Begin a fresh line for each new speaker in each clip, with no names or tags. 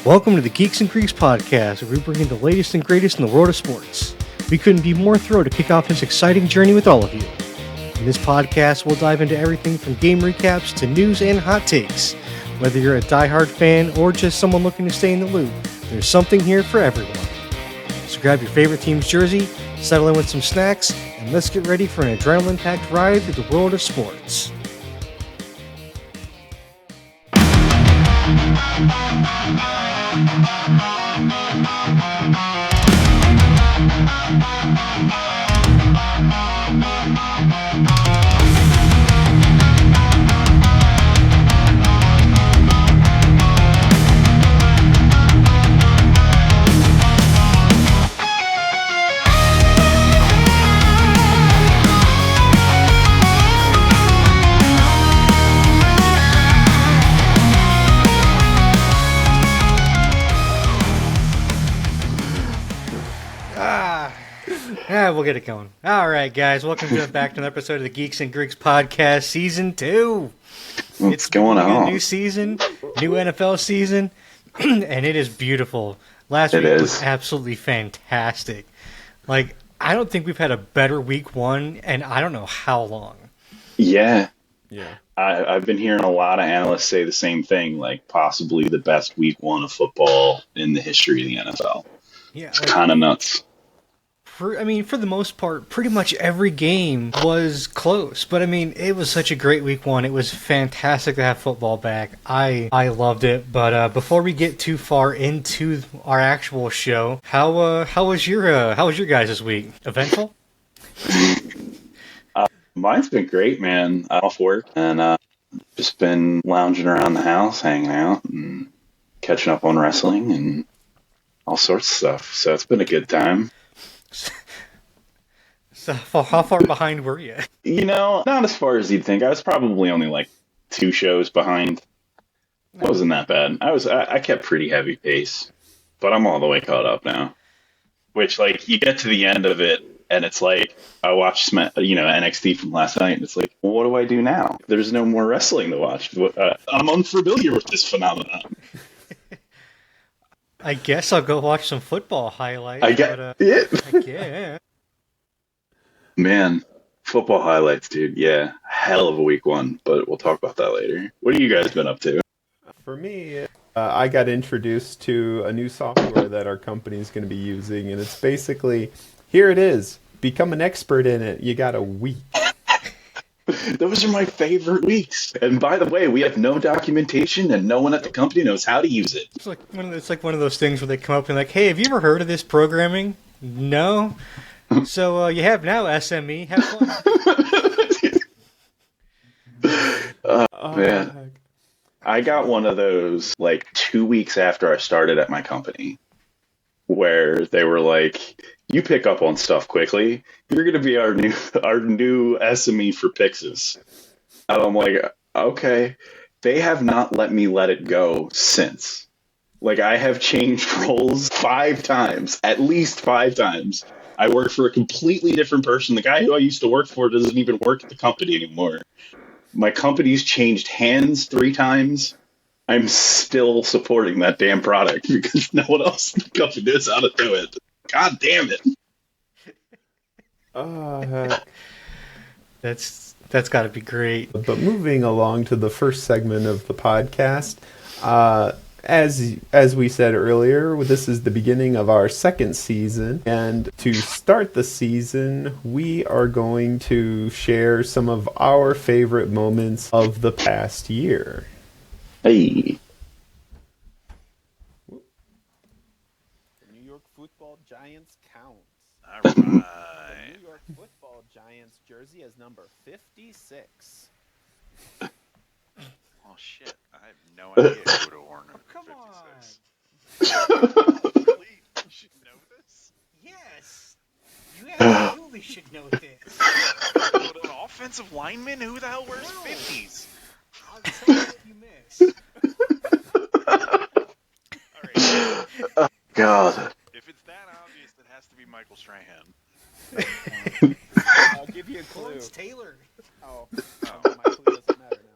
Welcome to the Geeks and Greeks podcast, where we bring in the latest and greatest in the world of sports. We couldn't be more thrilled to kick off this exciting journey with all of you. In this podcast, we'll dive into everything from game recaps to news and hot takes. Whether you're a diehard fan or just someone looking to stay in the loop, there's something here for everyone. So grab your favorite team's jersey, settle in with some snacks, and let's get ready for an adrenaline-packed ride through the world of sports. We'll get it going. All right, guys. Welcome back to another episode of the Geeks and Greeks podcast, Season 2.
What's going on?
A new season, new NFL season, and it is beautiful. Last week was absolutely fantastic. Like, I don't think we've had a better week one, and I don't know how long.
Yeah. I've been hearing a lot of analysts say the same thing, like possibly the best week one of football in the history of the NFL.
Yeah,
it's kind of nuts.
For the most part, pretty much every game was close. But, it was such a great week one. It was fantastic to have football back. I loved it. But before we get too far into our actual show, how was your guys this week? Eventful?
Mine's been great, man. I'm off work and just been lounging around the house, hanging out, and catching up on wrestling and all sorts of stuff. So it's been a good time.
So how far behind were you?
Not as far as you'd think. I was probably only like 2 shows behind. It wasn't that bad. I kept pretty heavy pace, but I'm all the way caught up now. Which, like, you get to the end of it, and it's like I watched NXT from last night, and it's like, well, what do I do now? There's no more wrestling to watch. I'm unfamiliar with this phenomenon.
I guess I'll go watch some football highlights.
Yeah. Man, football highlights, dude. Yeah, hell of a week one, but we'll talk about that later. What have you guys been up to?
For me, I got introduced to a new software that our company is going to be using, and it's basically, here it is. Become an expert in it. You got a week.
Those are my favorite weeks. And by the way, we have no documentation, and no one at the company knows how to use it.
It's like one of those things where they come up and like, hey, have you ever heard of this programming? No. So you have now, SME. Have
fun. Man. I got one of those like 2 weeks after I started at my company, where they were like, you pick up on stuff quickly. You're going to be our new SME for Pixis. And I'm like, okay. They have not let me let it go since. Like, I have changed roles 5 times, at least 5 times. I work for a completely different person. The guy who I used to work for doesn't even work at the company anymore. My company's changed hands 3 times. I'm still supporting that damn product because no one else in the company knows how to do it. God damn it.
Heck.
That's got to be great.
But moving along to the first segment of the podcast, as we said earlier, this is the beginning of our second season, and to start the season, we are going to share some of our favorite moments of the past year.
Hey.
The New York Football Giants counts.
All right.
The New York Football Giants jersey is number 56.
Oh shit! I have no idea who would have worn number 56. Really? You should know this.
Yes. You absolutely should know this.
What, an offensive lineman? Who the hell wears 50s?
I'll tell you what you miss.
All right.
God.
If it's that obvious, it has to be Michael Strahan.
I'll give you a clue.
Lawrence Taylor.
Oh, my clue doesn't matter now.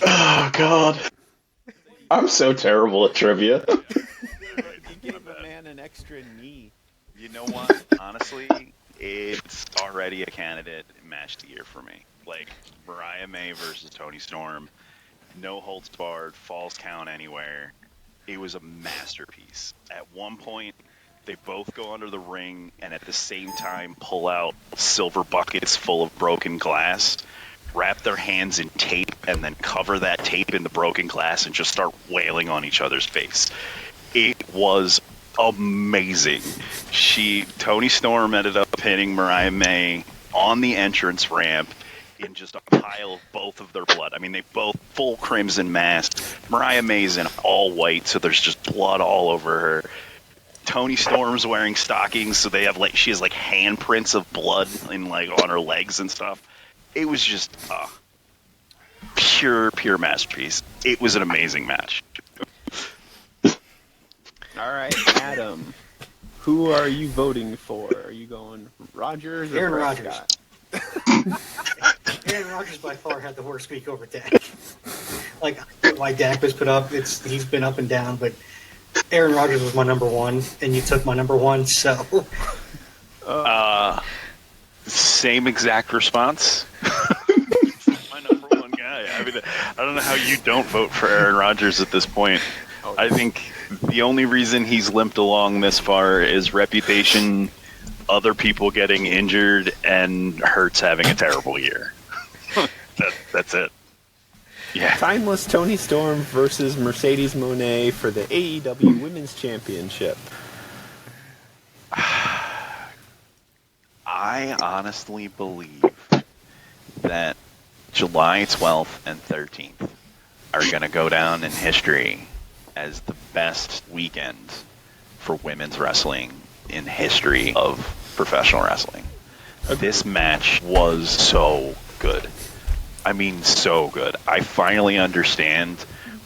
Oh, God.
It's a
I'm so terrible at trivia.
You gave a man an extra knee.
You know what? Honestly, it's already a candidate match of the year for me. Like Mariah May versus Toni Storm, no holds barred, falls count anywhere. It was a masterpiece. At one point, they both go under the ring and at the same time pull out silver buckets full of broken glass, wrap their hands in tape, and then cover that tape in the broken glass and just start wailing on each other's face. It was amazing. Toni Storm ended up pinning Mariah May on the entrance ramp in just a pile of both of their blood. I mean, they both full crimson masks. Mariah May's in all white, so there's just blood all over her. Toni Storm's wearing stockings, so she has like handprints of blood on her legs and stuff. It was just pure masterpiece. It was an amazing match.
All right, Adam, who are you voting for? Are you going Rodgers or
Aaron Rodgers.
Prescott?
Aaron Rodgers by far had the worst week over Dak. Like, why Dak was put up, he's been up and down, but Aaron Rodgers was my number one, and you took my number one, so...
Same exact response. My number one guy. I mean, I don't know how you don't vote for Aaron Rodgers at this point. I think the only reason he's limped along this far is reputation, other people getting injured, and Hurts having a terrible year. That's it. Yeah.
Timeless Toni Storm versus Mercedes Moné for the AEW Women's Championship.
I honestly believe that July 12th and 13th are going to go down in history as the best weekend for women's wrestling in history of professional wrestling. This match was so good. I mean, so good. I finally understand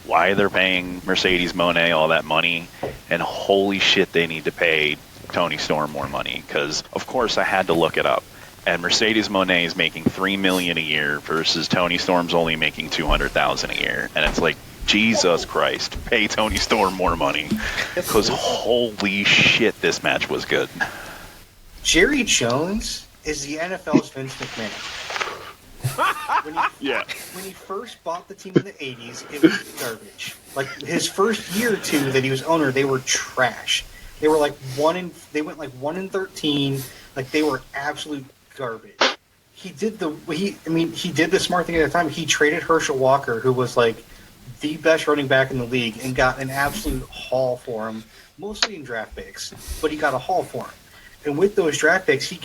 why they're paying Mercedes Moné all that money, and holy shit, they need to pay Toni Storm more money, because of course I had to look it up, and Mercedes Moné is making $3 million a year versus Toni Storm's only making $200,000 a year, and it's like, Jesus Christ, pay Toni Storm more money, because holy shit, this match was good.
Jerry Jones is the NFL's Vince McMahon. When he first bought the team in the 80s, it was garbage. Like, his first year or two that he was owner, they were trash. They were like 1-13. Like, they were absolute garbage. He did the smart thing at the time. He traded Herschel Walker, who was like the best running back in the league, and got an absolute haul for him, mostly in draft picks, but he got a haul for him. And with those draft picks, he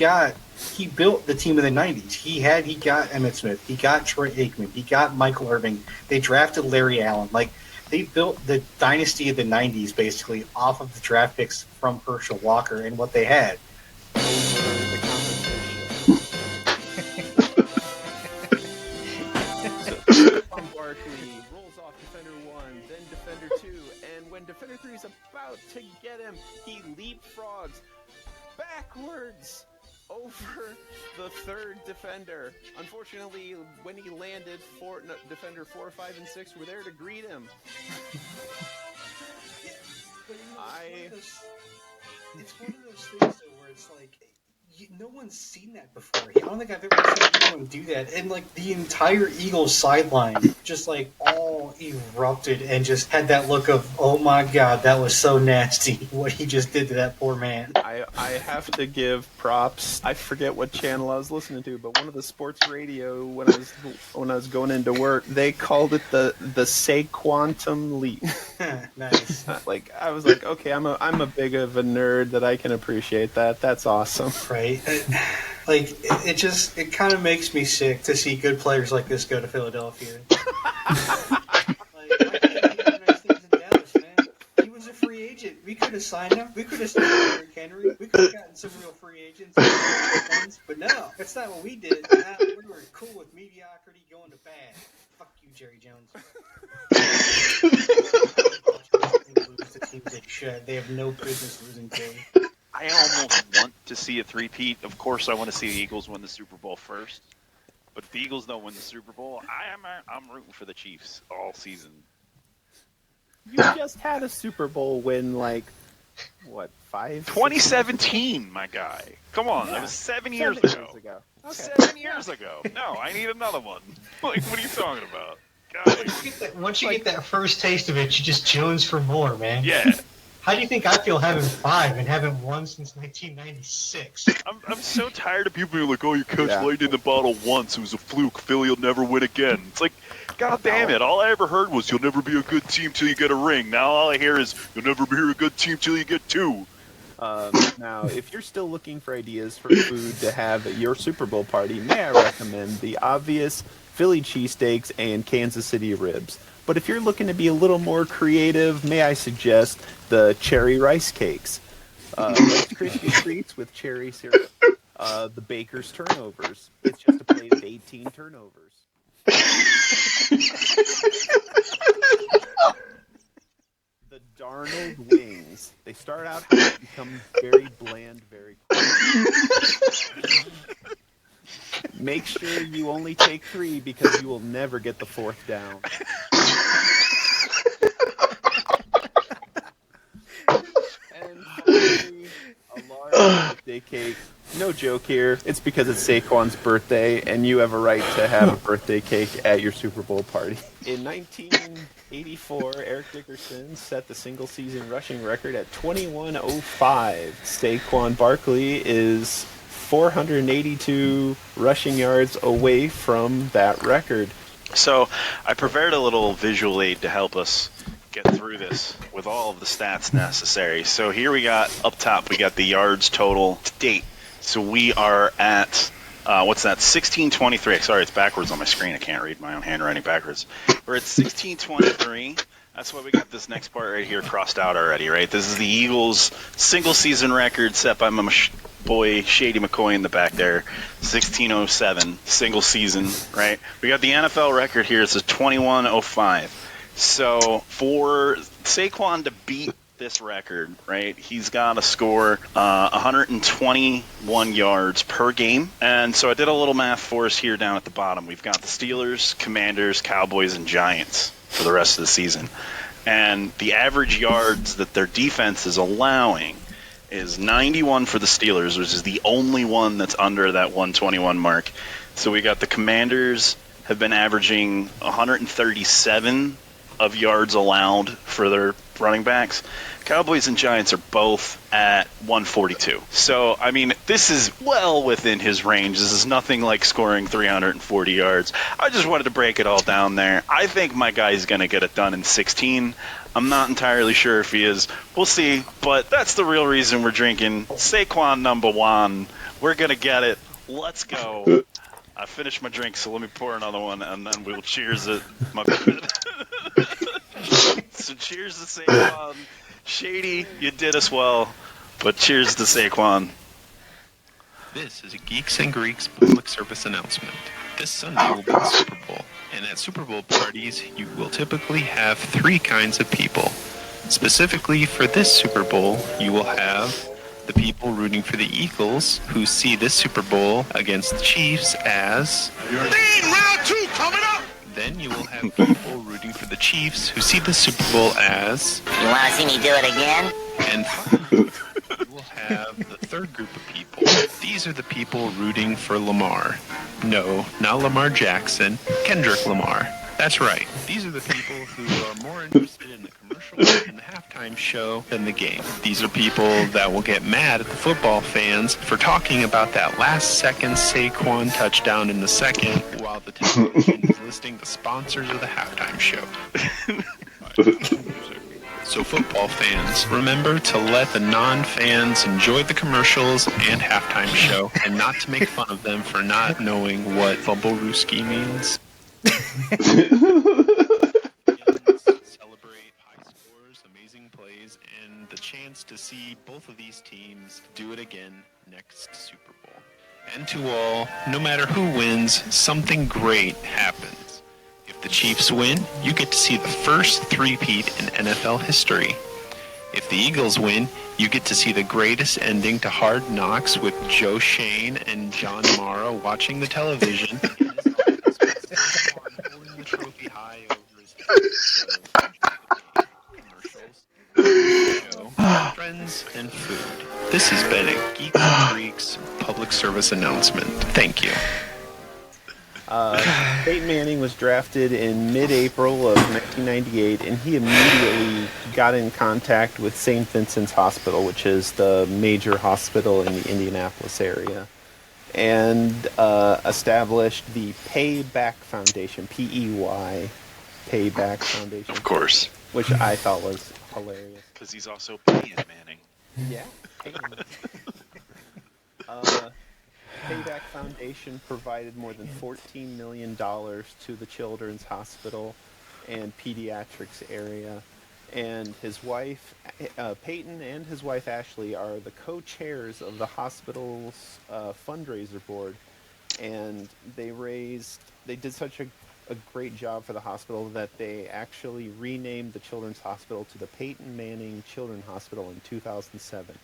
built the team of the 90s. He got Emmitt Smith, he got Troy Aikman, he got Michael Irving. They drafted Larry Allen. Like, they built the dynasty of the 90s basically off of the draft picks from Herschel Walker and what they had.
Barkley rolls off Defender 1, then Defender 2, and when Defender 3 is about to get him, he leapfrogs backwards over the third defender. Unfortunately, when he landed, Defender 4, 5, and 6 were there to greet him.
It's one of those things, though, where it's like, no one's seen that before. I don't think I've ever seen anyone do that. And, like, the entire Eagles sideline just, like, all erupted and just had that look of, oh, my God, that was so nasty, what he just did to that poor man.
I have to give props. I forget what channel I was listening to, but one of the sports radio, when I was going into work, they called it the Saquantum Leap.
Nice.
Like, I was like, okay, I'm a big of a nerd that I can appreciate that. That's awesome.
Right. It kind of makes me sick to see good players like this go to Philadelphia. Why can't he do nice things in Dallas, man? He was a free agent. We could have signed him. We could have signed Derrick Henry. We could have gotten some real free agents. But no, that's not what we did. We were cool with mediocrity going to bad. Fuck you, Jerry Jones. The teams they should. They have no business losing to.
I almost want to see a three-peat. Of course, I want to see the Eagles win the Super Bowl first. But if the Eagles don't win the Super Bowl, I'm rooting for the Chiefs all season.
You just had a Super Bowl win, like, what,
2017, my guy. Come on, that was 7 years
7
ago.
years ago. Okay.
7 years ago. No, I need another one. Like, what are you talking about? God.
Once you get that first taste of it, you just jones for more, man.
Yeah.
How do you think I feel having 5 and haven't won since 1996?
I'm so tired of people being like, oh, you catch
Yeah.
lightning in the bottle once. It was a fluke. Philly will never win again. It's like, God damn it. All I ever heard was you'll never be a good team till you get a ring. Now all I hear is you'll never be a good team till you get 2.
Now, if you're still looking for ideas for food to have at your Super Bowl party, may I recommend the obvious Philly cheesesteaks and Kansas City ribs. But if you're looking to be a little more creative, may I suggest the cherry rice cakes. Rice Krispie treats with cherry syrup. The Baker's turnovers. It's just a plate of 18 turnovers. The Darnold wings. They start out hot, become very bland very quickly. Make sure you only take 3 because you will never get the 4th down. And finally, a large birthday cake. No joke here. It's because it's Saquon's birthday, and you have a right to have a birthday cake at your Super Bowl party. In 1984, Eric Dickerson set the single-season rushing record at 21:05. Saquon Barkley is 482 rushing yards away from that record.
So I prepared a little visual aid to help us get through this with all of the stats necessary. So here we got, up top, we got the yards total to date. So we are at, what's that, 1623. Sorry, it's backwards on my screen. I can't read my own handwriting backwards. We're at 1623. That's why we got this next part right here crossed out already, right? This is the Eagles' single-season record set by my boy Shady McCoy in the back there, 1607, single season, right? We got the NFL record here. It's a 2105. So for Saquon to beat this record, right, he's got to score 121 yards per game. And so I did a little math for us here down at the bottom. We've got the Steelers, Commanders, Cowboys, and Giants for the rest of the season. And the average yards that their defense is allowing is 91 for the Steelers, which is the only one that's under that 121 mark. So we got the Commanders have been averaging 137 of yards allowed for their running backs. Cowboys and Giants are both at 142. So, I mean, this is well within his range. This is nothing like scoring 340 yards. I just wanted to break it all down there. I think my guy's going to get it done in 16. I'm not entirely sure if he is. We'll see. But that's the real reason we're drinking Saquon #1. We're going to get it. Let's go. I finished my drink, so let me pour another one, and then we'll cheers it. My bad. So cheers to Saquon. Shady, you did us well, but cheers to Saquon.
This is a Geeks and Greeks public service announcement. This Sunday will be the Super Bowl, and at Super Bowl parties, you will typically have 3 kinds of people. Specifically for this Super Bowl, you will have the people rooting for the Eagles, who see this Super Bowl against the Chiefs as...
Round 2 coming up!
Then you will have people rooting for the Chiefs, who see the Super Bowl as...
You want to see me do it again?
And finally, you will have the third group of people. These are the people rooting for Lamar. No, not Lamar Jackson, Kendrick Lamar. That's right. These are the people who are more interested in the commercials and the halftime show than the game. These are people that will get mad at the football fans for talking about that last-second Saquon touchdown in the second, while the television is listing the sponsors of the halftime show. So football fans, remember to let the non-fans enjoy the commercials and halftime show, and not to make fun of them for not knowing what Fumblerooski means. Celebrate high scores, amazing plays, and the chance to see both of these teams do it again next Super Bowl. And to all, no matter who wins, something great happens. If the Chiefs win, you get to see the first three-peat in NFL history. If the Eagles win, you get to see the greatest ending to Hard Knocks with Joe Shane and John Morrow watching the television. Holding the trophy high over his head. friends, and food. This has been a Geeks and Freaks public service announcement. Thank you.
Peyton Manning was drafted in mid-April of 1998, and he immediately got in contact with St. Vincent's Hospital, which is the major hospital in the Indianapolis area, and established the Payback Foundation, P-E-Y, Payback Foundation.
Of course.
Which I thought was hilarious.
Because he's also Peyton Manning.
Yeah, Peyton. Payback Foundation provided more than $14 million to the Children's Hospital and Pediatrics area. And his wife, Peyton, and his wife Ashley are the co-chairs of the hospital's fundraiser board. And they did such a great job for the hospital that they actually renamed the Children's Hospital to the Peyton Manning Children's Hospital in 2007.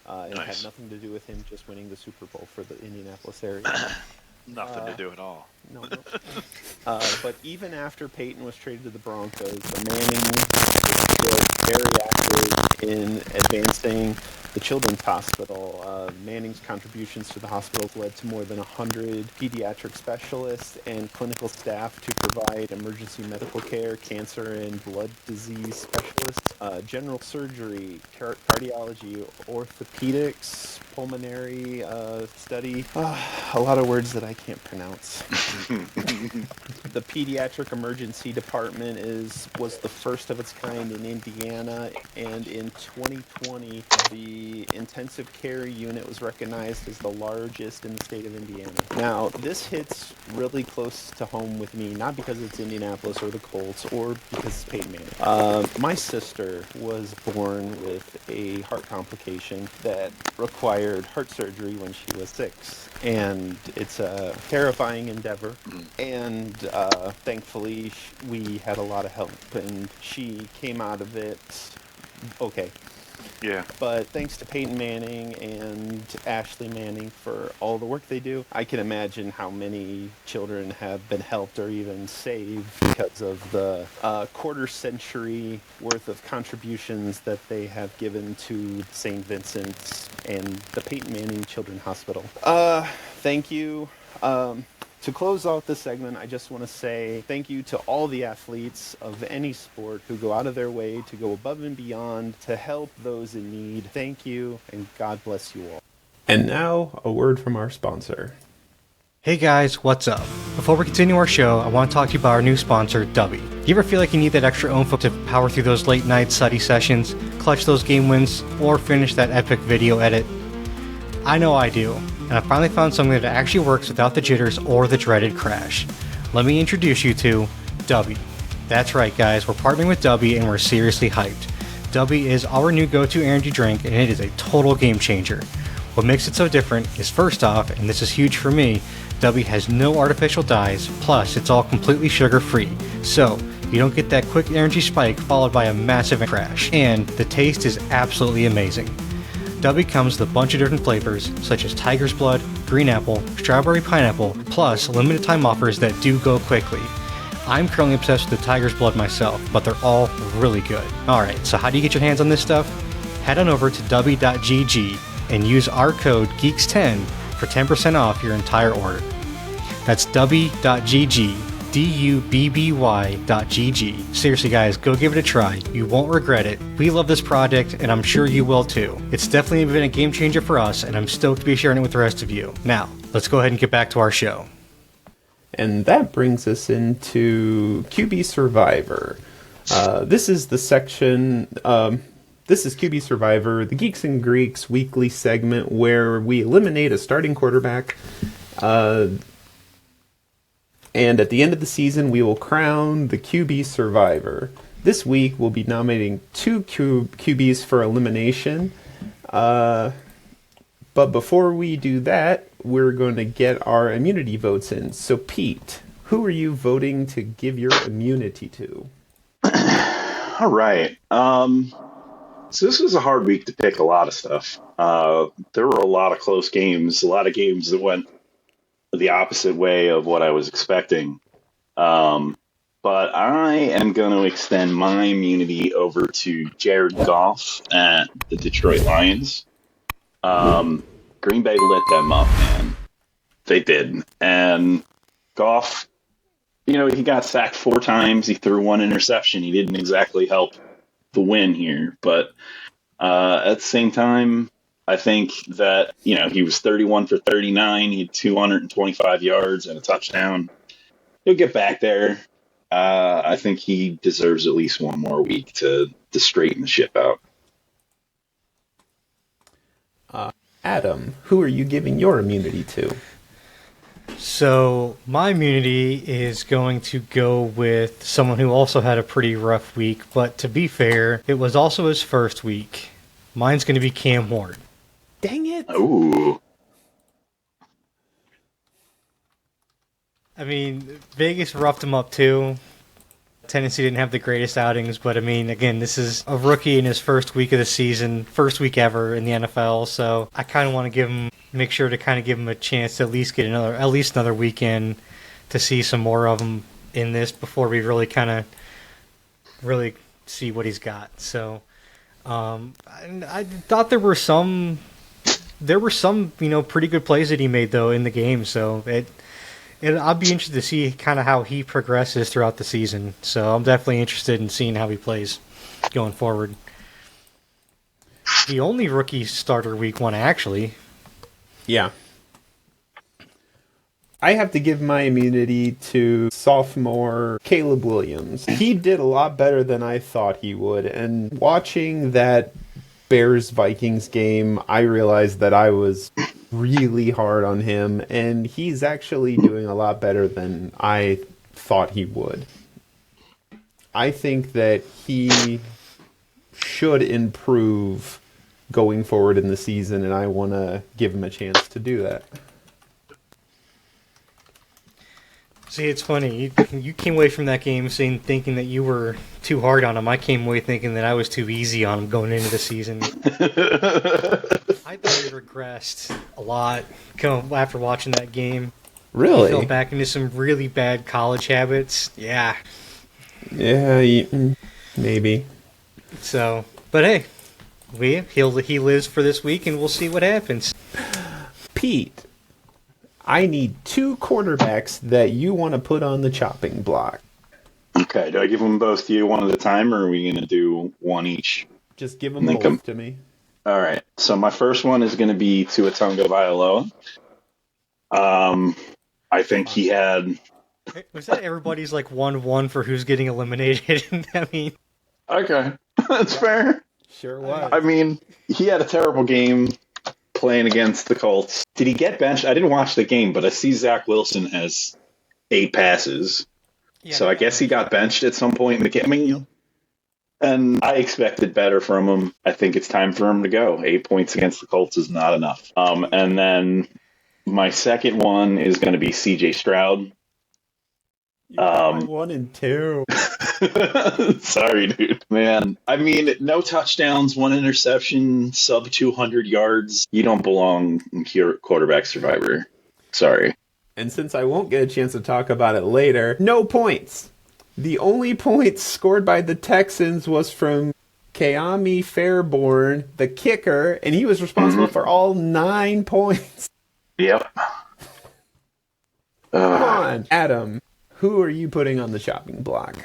It had nothing to do with him just winning the Super Bowl for the Indianapolis area.
Nothing to do at all.
No. But even after Peyton was traded to the Broncos, the Mannings were very active in advancing the Children's Hospital. Manning's contributions to the hospital led to more than 100 pediatric specialists and clinical staff to provide emergency medical care, cancer and blood disease specialists, general surgery, cardiology, orthopedics, pulmonary study. A lot of words that I can't pronounce. The pediatric emergency department was the first of its kind in Indiana, and in 2020, the intensive care unit was recognized as the largest in the state of Indiana. Now, this hits really close to home with me, not because it's Indianapolis or the Colts, or because it's Peyton Manning. My sister was born with a heart complication that required heart surgery when she was 6, and it's a terrifying endeavor, and thankfully we had a lot of help, and she came out of it okay.
Yeah.
But thanks to Peyton Manning and Ashley Manning for all the work they do, I can imagine how many children have been helped or even saved because of the quarter century worth of contributions that they have given to St. Vincent's and the Peyton Manning Children's Hospital. Thank you. To close out this segment, I just want to say thank you to all the athletes of any sport who go out of their way to go above and beyond to help those in need. Thank you, and God bless you all.
And now, a word from our sponsor.
Hey guys, what's up? Before we continue our show, I want to talk to you about our new sponsor, Dubby. You ever feel like you need that extra oomph to power through those late night study sessions, clutch those game wins, or finish that epic video edit? I know I do, and I finally found something that actually works without the jitters or the dreaded crash. Let me introduce you to Dubby. That's right guys, we're partnering with Dubby and we're seriously hyped. Dubby is our new go-to energy drink and it is a total game changer. What makes it so different is first off, and this is huge for me, Dubby has no artificial dyes, plus it's all completely sugar-free. So, you don't get that quick energy spike followed by a massive crash. And the taste is absolutely amazing. Dubby comes with a bunch of different flavors, such as Tiger's Blood, Green Apple, Strawberry Pineapple, plus limited time offers that do go quickly. I'm currently obsessed with the Tiger's Blood myself, but they're all really good. Alright, so how do you get your hands on this stuff? Head on over to dubby.gg and use our code GEEKS10 for 10% off your entire order. That's dubby.gg, dubby.gg. Seriously guys, go give it a try. You won't regret it. We love this product and I'm sure you will too. It's definitely been a game changer for us and I'm stoked to be sharing it with the rest of you. Now, let's go ahead and get back to our show.
And that brings us into QB Survivor. This is the section, this is QB Survivor, the Geeks and Greeks weekly segment where we eliminate a starting quarterback. And at the end of the season, we will crown the QB Survivor. This week, we'll be nominating 2 QBs for elimination. But before we do that, we're going to get our immunity votes in. So, Pete, who are you voting to give your immunity to?
All right. So this was a hard week to pick a lot of stuff. There were a lot of close games, a lot of games that went the opposite way of what I was expecting. But but I am going to extend my immunity over to Jared Goff at the Detroit Lions. Green Bay lit them up, man. They did. And Goff, he got sacked 4 times. He threw 1 interception. He didn't exactly help the win here. But at the same time, I think that, he was 31 for 39. He had 225 yards and a touchdown. He'll get back there. I think he deserves at least one more week to straighten the ship out.
Adam, who are you giving your immunity to?
So my immunity is going to go with someone who also had a pretty rough week, but to be fair, it was also his first week. Mine's going to be Cam Ward.
Dang it!
Ooh.
I mean, Vegas roughed him up too. Tennessee didn't have the greatest outings, but I mean, again, this is a rookie in his first week of the season, first week ever in the NFL, so I kind of want to make sure to kind of give him a chance to at least get another weekend to see some more of him in this before we really see what he's got. So, I thought there were some pretty good plays that he made though in the game, so I'll be interested to see kind of how he progresses throughout the season. So I'm definitely interested in seeing how he plays going forward. The only rookie starter week 1, actually.
Yeah. I have to give my immunity to sophomore Caleb Williams. He did a lot better than I thought he would. And watching that Bears-Vikings game, I realized that I was really hard on him, and he's actually doing a lot better than I thought he would. I think that he should improve going forward in the season, and I want to give him a chance to do that.
See, it's funny. You came away from that game thinking that you were too hard on him. I came away thinking that I was too easy on him going into the season. I thought he regressed a lot after watching that game.
Really?
He fell back into some really bad college habits. Yeah.
Yeah, maybe.
So, but hey, he lives for this week, and we'll see what happens.
Pete, I need 2 quarterbacks that you want to put on the chopping block.
Okay, do I give them both to you one at a time, or are we going to do one each?
Just give them both to me.
All right, so my first one is going to be Tua Tagovailoa. I think he had...
Was that everybody's 1-1 for who's getting eliminated? I mean...
Okay, that's fair.
Sure was.
I mean, he had a terrible game playing against the Colts. Did he get benched? I didn't watch the game, but I see Zach Wilson has 8 passes. Yeah. So I guess he got benched at some point in the game. I mean, and I expected better from him. I think it's time for him to go. 8 points against the Colts is not enough. And then my second one is going to be C.J. Stroud.
1 and 2.
Sorry, dude. Man, I mean, no touchdowns, 1 interception, sub 200 yards. You don't belong in quarterback survivor. Sorry.
And since I won't get a chance to talk about it later, no points. The only points scored by the Texans was from Keami Fairborn, the kicker, and he was responsible for all 9 points.
Yep.
Come on, Adam. Who are you putting on the chopping block?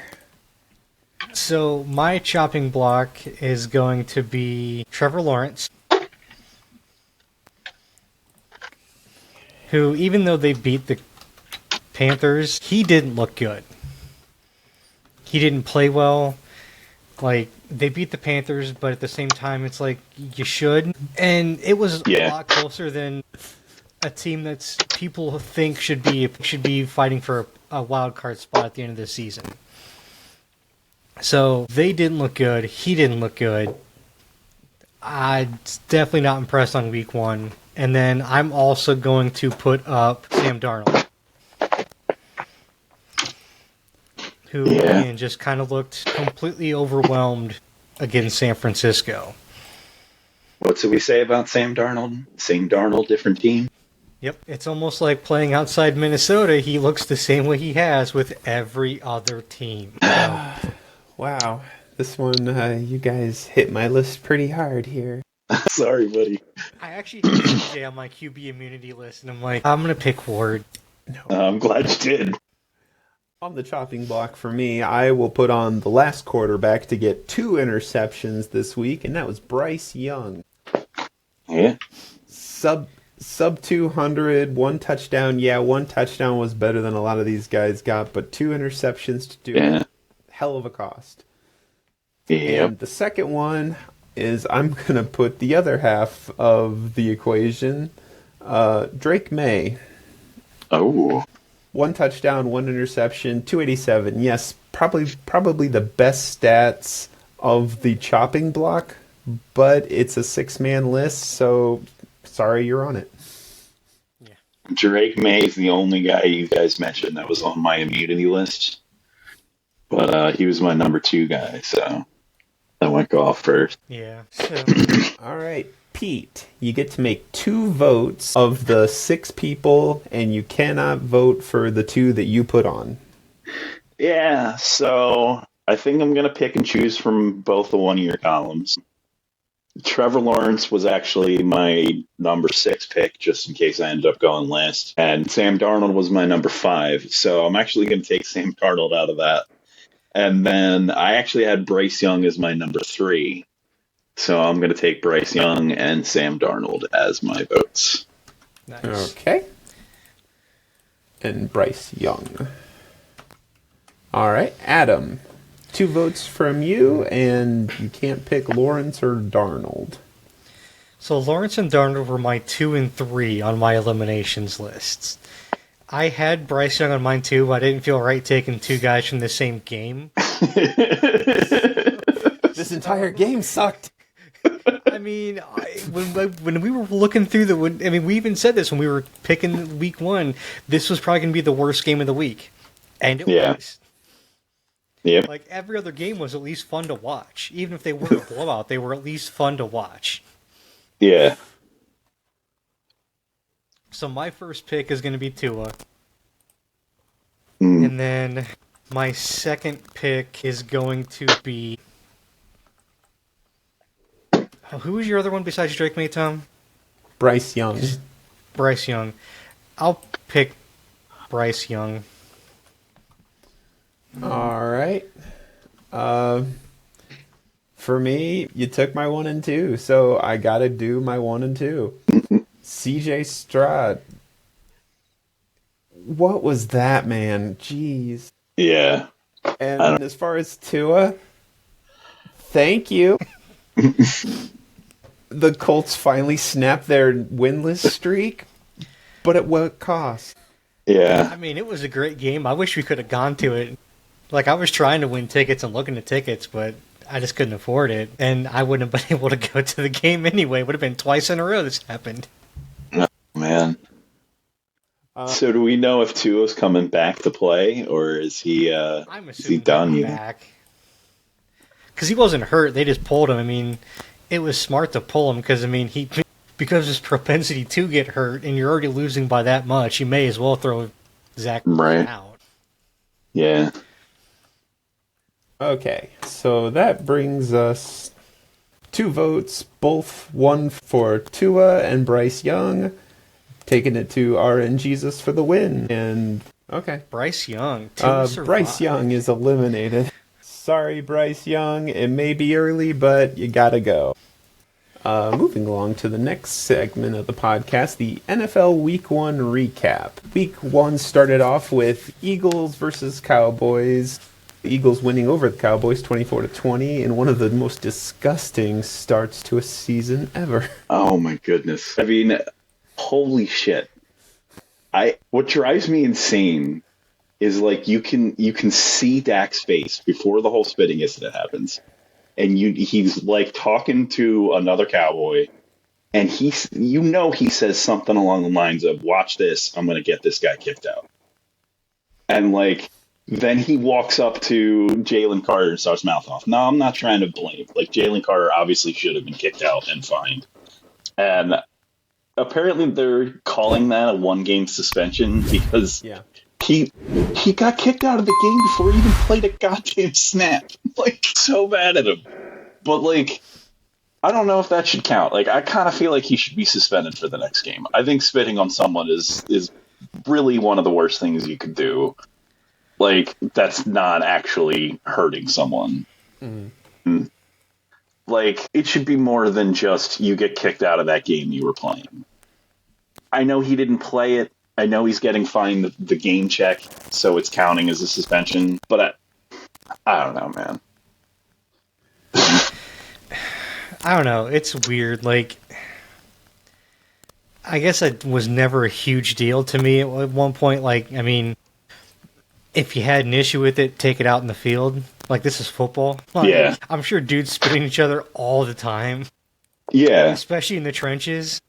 So my chopping block is going to be Trevor Lawrence, who, even though they beat the Panthers, he didn't look good. He didn't play well. They beat the Panthers, but at the same time, it's you should. And it was a lot closer than a team that's people think should be fighting for a wild card spot at the end of the season. So they didn't look good. He didn't look good. I'm definitely not impressed on week 1. And then I'm also going to put up Sam Darnold, who again just kind of looked completely overwhelmed against San Francisco.
What did we say about Sam Darnold? Same Darnold, different team?
Yep, it's almost like playing outside Minnesota. He looks the same way he has with every other team.
Wow. This one, you guys hit my list pretty hard here.
Sorry, buddy.
I actually had CJ on my QB immunity list, and I'm like, I'm going to pick Ward.
I'm glad you did.
On the chopping block for me, I will put on the last quarterback to get 2 interceptions this week, and that was Bryce Young.
Yeah.
Sub 200, 1 touchdown. Yeah, 1 touchdown was better than a lot of these guys got, but 2 interceptions to do it. Hell of a cost.
Yep.
And the second one is I'm going to put the other half of the equation, Drake May.
Oh.
1 touchdown, 1 interception, 287. Yes, probably the best stats of the chopping block, but it's a 6-man list, so sorry you're on it.
Drake May is the only guy you guys mentioned that was on my immunity list. But he was my number 2 guy, so I went golf first.
Yeah. So.
All right, Pete, you get to make 2 votes of the 6 people, and you cannot vote for the 2 that you put on.
Yeah, so I think I'm going to pick and choose from both the one of your columns. Trevor Lawrence was actually my number 6 pick, just in case I ended up going last. And Sam Darnold was my number 5, so I'm actually going to take Sam Darnold out of that. And then I actually had Bryce Young as my number 3. So I'm going to take Bryce Young and Sam Darnold as my votes.
Nice.
Okay. And Bryce Young. All right, Adam. 2 votes from you, and you can't pick Lawrence or Darnold.
So Lawrence and Darnold were my 2 and 3 on my eliminations lists. I had Bryce Young on mine too, but I didn't feel right taking 2 guys from the same game.
This entire game sucked.
I mean, when we were looking through we even said this when we were picking week 1. This was probably going to be the worst game of the week, and it was.
Yep.
Like every other game was at least fun to watch, even if they were a blowout. They were at least fun to watch.
Yeah.
So my first pick is going to be Tua, and then my second pick is going to be. Who was your other one besides Drake May, Tom?
Bryce Young.
Bryce Young. I'll pick Bryce Young.
All right. For me, you took my 1 and 2, so I got to do my 1 and 2. CJ Stroud. What was that, man? Jeez.
Yeah.
And as far as Tua, thank you. The Colts finally snapped their winless streak, but at what cost?
Yeah.
I mean, it was a great game. I wish we could have gone to it. Like, I was trying to win tickets and looking at tickets, but I just couldn't afford it. And I wouldn't have been able to go to the game anyway. It would have been twice in a row this happened.
Oh, man. So do we know if Tua's coming back to play, or is he
I'm
is he
assuming
done?
he'll be back. Because he wasn't hurt. They just pulled him. I mean, it was smart to pull him because, I mean, because of his propensity to get hurt, and you're already losing by that much, you may as well throw Zach out.
Yeah.
Okay, so that brings us 2 votes, both 1 for Tua and Bryce Young, taking it to RN Jesus for the win. And okay,
Bryce Young.
Bryce Young is eliminated. Sorry, Bryce Young. It may be early, but you gotta go. Moving along to the next segment of the podcast, the NFL Week 1 recap. Week 1 started off with Eagles versus Cowboys. The Eagles winning over the Cowboys 24-20 in one of the most disgusting starts to a season ever.
Oh my goodness. I mean, holy shit. What drives me insane is like you can see Dak's face before the whole spitting incident happens. And he's like talking to another Cowboy, and he says something along the lines of, "Watch this, I'm going to get this guy kicked out." And like then he walks up to Jalen Carter and starts mouth off. No, I'm not trying to blame. Like Jalen Carter obviously should have been kicked out and fined. And apparently they're calling that a 1-game suspension because
Yeah.
he got kicked out of the game before he even played a goddamn snap. Like, so mad at him. But, like, I don't know if that should count. Like, I kind of feel like he should be suspended for the next game. I think spitting on someone is really one of the worst things you could do. Like, that's not actually hurting someone. Mm. Like, it should be more than just you get kicked out of that game you were playing. I know he didn't play it. I know he's getting fined the game check, so it's counting as a suspension. But I don't know, man.
I don't know. It's weird. Like, I guess it was never a huge deal to me at one point. Like, I mean, if you had an issue with it, take it out in the field. Like, this is football. Like,
Yeah.
I'm sure dudes spitting each other all the time,
Yeah.
especially in the trenches.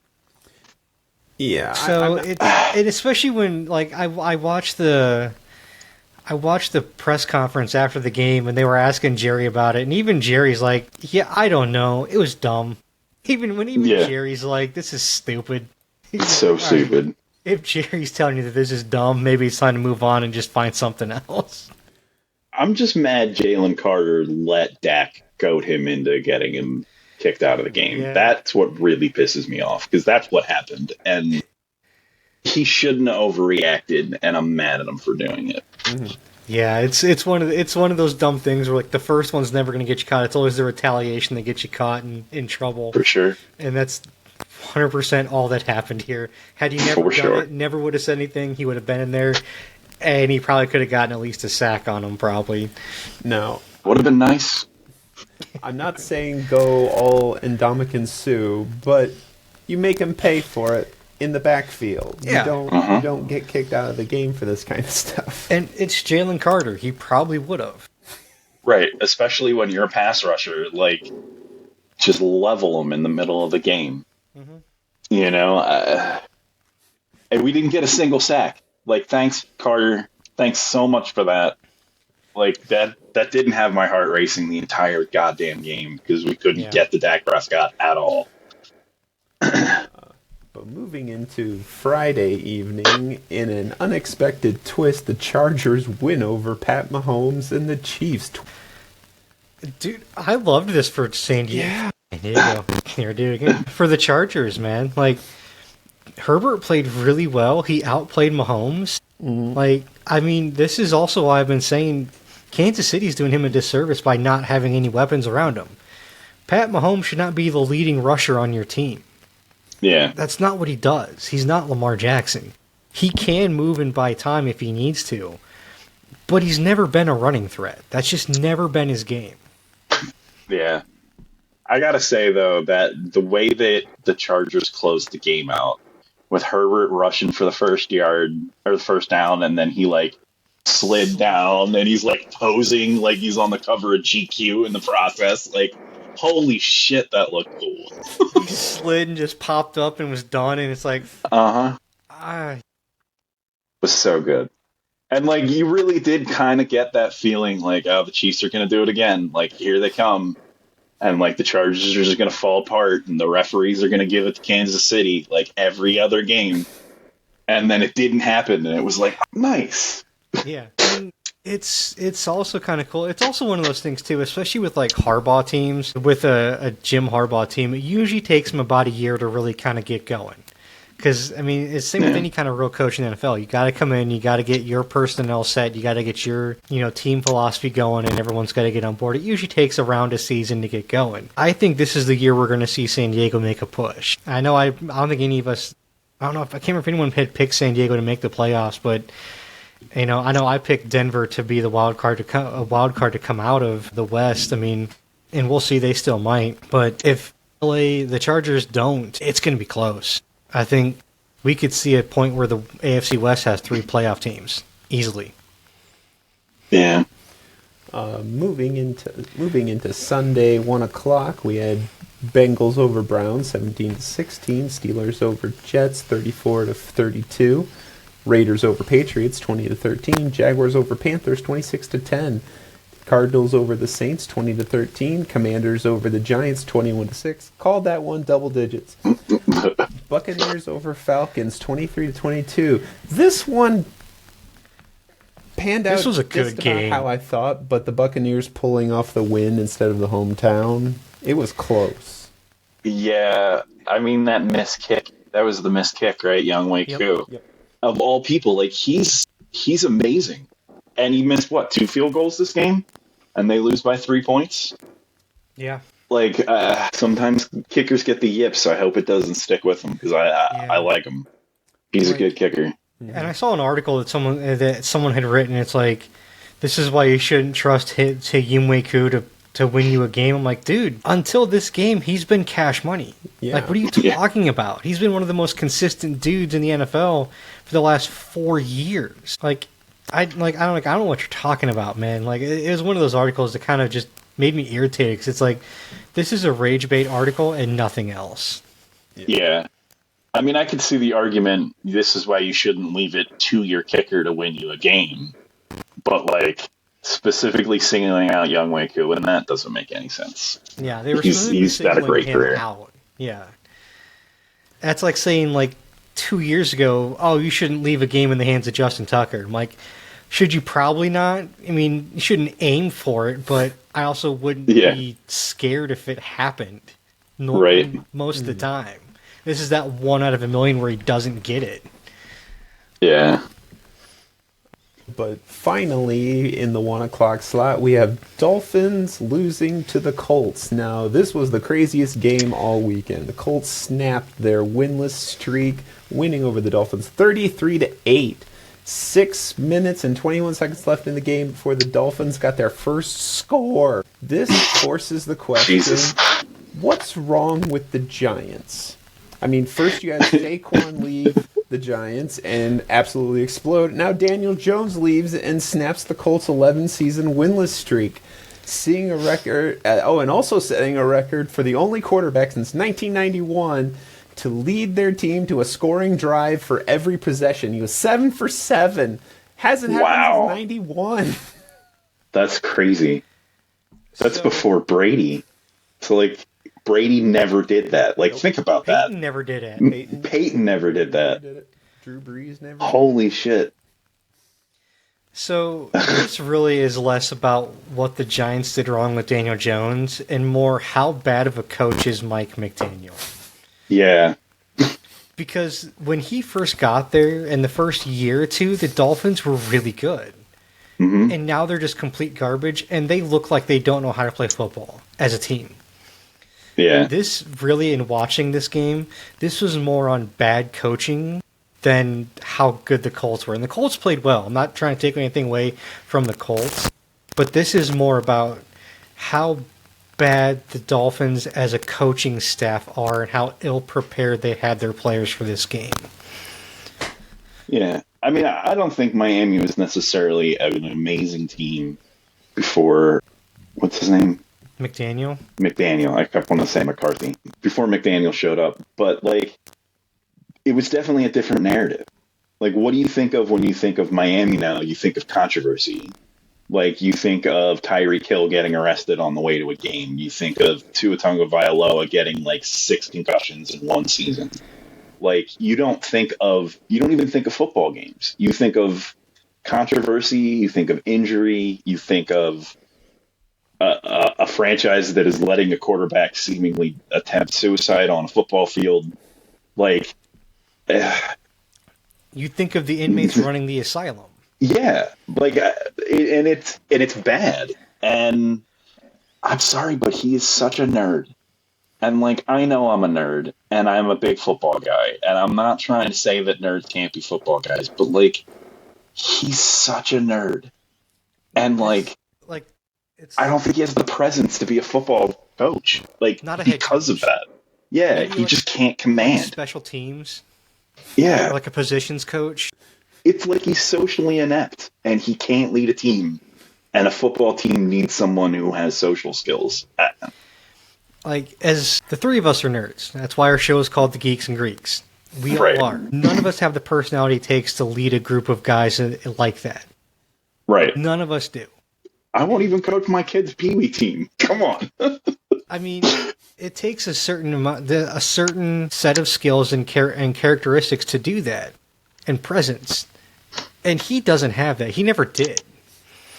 Yeah.
So it especially when, like, I watched the press conference after the game, and they were asking Jerry about it, and even Jerry's like, "Yeah, I don't know, it was dumb." Even Jerry's like, "This is stupid."
It's so stupid.
If Jerry's telling you that this is dumb, maybe it's time to move on and just find something else.
I'm just mad Jalen Carter let Dak goad him into getting him kicked out of the game.
Yeah.
That's what really pisses me off, because that's what happened. And he shouldn't have overreacted, and I'm mad at him for doing it.
Mm-hmm.
Yeah, it's one of those dumb things where, like, the first one's never going to get you caught. It's always the retaliation that gets you caught and in trouble.
For sure.
And that's 100% all that happened here. Had he never done it, never would have said anything. He would have been in there, and he probably could have gotten at least a sack on him, probably.
No.
Would have been nice.
I'm not saying go all Ndamukong Suh, but you make him pay for it in the backfield.
Yeah.
You don't get kicked out of the game for this kind of stuff.
And it's Jalen Carter. He probably would have.
Right, especially when you're a pass rusher, like, just level him in the middle of the game.
Mm-hmm.
You know? And we didn't get a single sack. Like, thanks, Carter. Thanks so much for that. Like, that didn't have my heart racing the entire goddamn game, because we couldn't get the Dak Prescott at all.
But moving into Friday evening, in an unexpected twist, the Chargers win over Pat Mahomes and the Chiefs.
Dude, I loved this for San Diego. Yeah. There you go. Here, do it again. For the Chargers, man. Like, Herbert played really well. He outplayed Mahomes.
Mm-hmm.
Like, I mean, this is also why I've been saying Kansas City's doing him a disservice by not having any weapons around him. Pat Mahomes should not be the leading rusher on your team.
Yeah.
That's not what he does. He's not Lamar Jackson. He can move and buy time if he needs to, but he's never been a running threat. That's just never been his game.
Yeah. I gotta say, though, that the way that the Chargers closed the game out, with Herbert rushing for the first yard, or the first down, and then he, like, slid down, and he's, like, posing like he's on the cover of GQ in the process, like, holy shit, that looked cool.
He slid and just popped up and was done, and it's like...
It was so good. And, like, you really did kind of get that feeling, like, oh, the Chiefs are going to do it again. Like, here they come. And, like, the Chargers are just going to fall apart, and the referees are going to give it to Kansas City, like, every other game. And then it didn't happen, and it was like, nice.
Yeah. And it's also kind of cool. It's also one of those things, too, especially with, like, Harbaugh teams. With a Jim Harbaugh team, it usually takes them about a year to really kind of get going. Because, I mean, it's the same with any kind of real coach in the NFL. You got to come in, you got to get your personnel set, you got to get your, team philosophy going, and everyone's got to get on board. It usually takes around a season to get going. I think this is the year we're going to see San Diego make a push. I know I don't think any of us, I can't remember if anyone had picked San Diego to make the playoffs, but, I know I picked Denver to be the wild card to come out of the West. I mean, and we'll see, they still might. But if the Chargers don't, it's going to be close. I think we could see a point where the AFC West has 3 playoff teams easily.
Yeah.
Moving into Sunday, 1:00, we had Bengals over Browns, 17-16. Steelers over Jets, 34-32. Raiders over Patriots, 20-13. Jaguars over Panthers, 26-10. Cardinals over the Saints, 20-13. Commanders over the Giants, 21-6. Called that one double digits. Buccaneers over Falcons, 23-22. This one panned out
This was a
just
good
about
game.
how I thought, but the Buccaneers pulling off the win instead of the hometown, it was close.
Yeah, I mean that missed kick. That was the missed kick, right? Young Wei
Yep.
Koo.
Yep.
Of all people, like he's amazing, and he missed what 2 field goals this game, and they lose by 3 points.
Yeah.
Like sometimes kickers get the yips, so I hope it doesn't stick with him because I like him. He's a good kicker.
And I saw an article that someone had written. It's like, this is why you shouldn't trust Yim Wei Koo to win you a game. I'm like, dude, until this game, he's been cash money.
Yeah.
Like, what are you talking about? He's been one of the most consistent dudes in the NFL for the last 4 years. I don't know what you're talking about, man. Like, it was one of those articles that kind of just made me irritated because it's like, this is a rage bait article and nothing else.
Yeah. I mean, I could see the argument, this is why you shouldn't leave it to your kicker to win you a game. But, like, specifically singling out Young Wei Koo, and that doesn't make any sense.
Yeah, they were
He's got a
singling
great
him
career.
out. Yeah. That's like saying, like, 2 years ago, oh, you shouldn't leave a game in the hands of Justin Tucker. I'm like, should you probably not? I mean, you shouldn't aim for it, but I also wouldn't be scared if it happened. Most of the time. This is that 1 out of a million where he doesn't get it.
Yeah.
But finally, in the 1 o'clock slot, we have Dolphins losing to the Colts. Now, this was the craziest game all weekend. The Colts snapped their winless streak, winning over the Dolphins 33-8. 6 minutes and 21 seconds left in the game before the Dolphins got their first score. This forces the question, what's wrong with the Giants? I mean, first you had Saquon leave the Giants and absolutely explode. Now Daniel Jones leaves and snaps the Colts' 11-season winless streak, seeing a record. And also setting a record for the only quarterback since 1991 to lead their team to a scoring drive for every possession. He was 7 for 7. Hasn't happened since 91.
That's crazy. That's before Brady. So, like, Brady never did that. Like, think about that.
Peyton never did it.
Peyton never did that.
Drew Brees never.
Holy shit.
So this really is less about what the Giants did wrong with Daniel Jones and more how bad of a coach is Mike McDaniel.
Yeah.
Because when he first got there, in the first year or two, the Dolphins were really good.
Mm-hmm.
And now they're just complete garbage, and they look like they don't know how to play football as a team.
Yeah.
This really, in watching this game, this was more on bad coaching than how good the Colts were. And the Colts played well. I'm not trying to take anything away from the Colts, but this is more about how bad the Dolphins as a coaching staff are and how ill-prepared they had their players for this game.
Yeah. I mean, I don't think Miami was necessarily an amazing team before, what's his name?
McDaniel?
McDaniel. I kept wanting to say McCarthy. Before McDaniel showed up. But, like, it was definitely a different narrative. Like, what do you think of when you think of Miami now? You think of controversy. Like, you think of Tyreek Hill getting arrested on the way to a game. You think of Tua Tagovailoa getting, like, 6 concussions in one season. Like, you don't even think of football games. You think of controversy. You think of injury. You think of a franchise that is letting a quarterback seemingly attempt suicide on a football field. Like,
You think of the inmates running the asylum.
yeah, like, and it's bad. And I'm sorry, but he is such a nerd. And, like, I know I'm a nerd, and I'm a big football guy, and I'm not trying to say that nerds can't be football guys, but, like, he's such a nerd. And, like,
it's
I don't think he has the presence to be a football coach. Like,
Not a head
because of
coach.
that. Yeah,
Maybe
he
like-
just can't command.
special teams,
Yeah,
like a positions coach.
it's like he's socially inept, and he can't lead a team. And a football team needs someone who has social skills.
Like, as the three of us are nerds, that's why our show is called The Geeks and Greeks. We
Right.
all are. None of us have the personality it takes to lead a group of guys like that.
Right.
None of us do.
I won't even coach my kid's Pee Wee team. Come on.
I mean, it takes a certain amount, a certain set of skills and characteristics to do that, and presence. And he doesn't have that. He never did.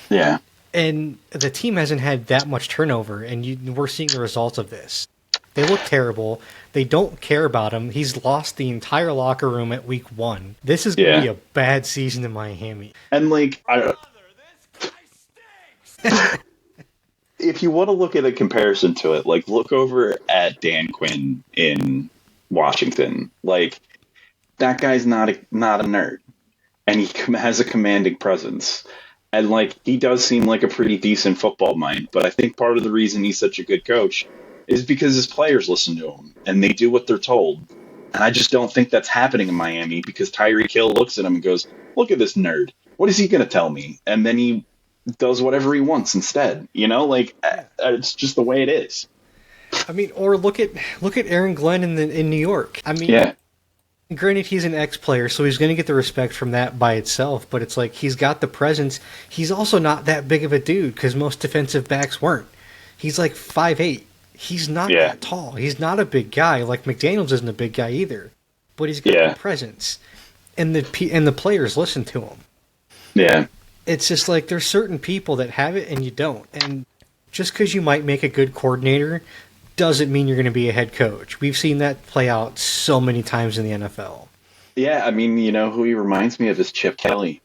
Yeah.
And the team hasn't had that much turnover, and we're seeing the results of this. They look terrible. They don't care about him. He's lost the entire locker room at week 1. This is going to be a bad season in Miami.
And, like, if you want to look at a comparison to it, like, look over at Dan Quinn in Washington. Like, that guy's not a nerd. And he has a commanding presence. And, like, he does seem like a pretty decent football mind. But I think part of the reason he's such a good coach is because his players listen to him. And they do what they're told. And I just don't think that's happening in Miami because Tyreek Hill looks at him and goes, look at this nerd. What is he going to tell me? And then he does whatever he wants instead. You know? Like, it's just the way it is.
I mean, or look at Aaron Glenn in New York. I mean, granted, he's an ex-player, so he's going to get the respect from that by itself, but it's like he's got the presence. He's also not that big of a dude because most defensive backs weren't. He's like 5'8". He's not that tall. He's not a big guy. Like McDaniels isn't a big guy either, but he's got the presence, and the players listen to him.
Yeah.
It's just like there's certain people that have it and you don't. And just because you might make a good coordinator doesn't mean you're going to be a head coach. We've seen that play out so many times in the NFL.
Yeah, I mean, you know, who he reminds me of is Chip Kelly.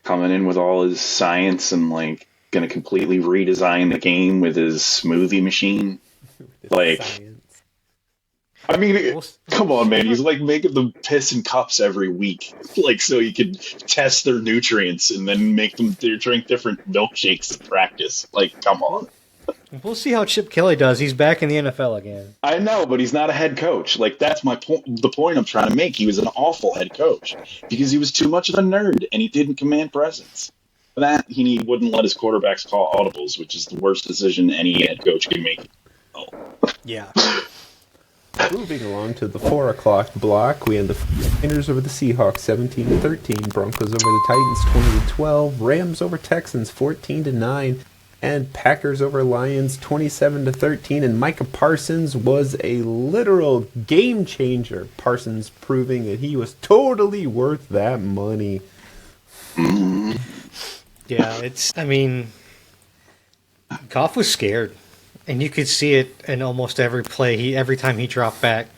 Coming in with all his science and, like, going to completely redesign the game with his smoothie machine. Like, science. I mean, come on, man. He's, like, making them piss in cups every week. Like, so you can test their nutrients and then make them drink different milkshakes to practice. Like, come on.
We'll see how Chip Kelly does. He's back in the NFL again.
I know, but he's not a head coach. Like, that's my point. The point I'm trying to make. He was an awful head coach because he was too much of a nerd and he didn't command presence. For that, he wouldn't let his quarterbacks call audibles, which is the worst decision any head coach can make. Oh.
Yeah.
Moving along to the 4 o'clock block, we had the 49ers over the Seahawks 17-13, Broncos over the Titans 20-12, Rams over Texans 14-9. And Packers over Lions 27-13, and Micah Parsons was a literal game changer. Parsons proving that he was totally worth that money.
Yeah, Goff was scared, and you could see it in almost every play. Every time he dropped back.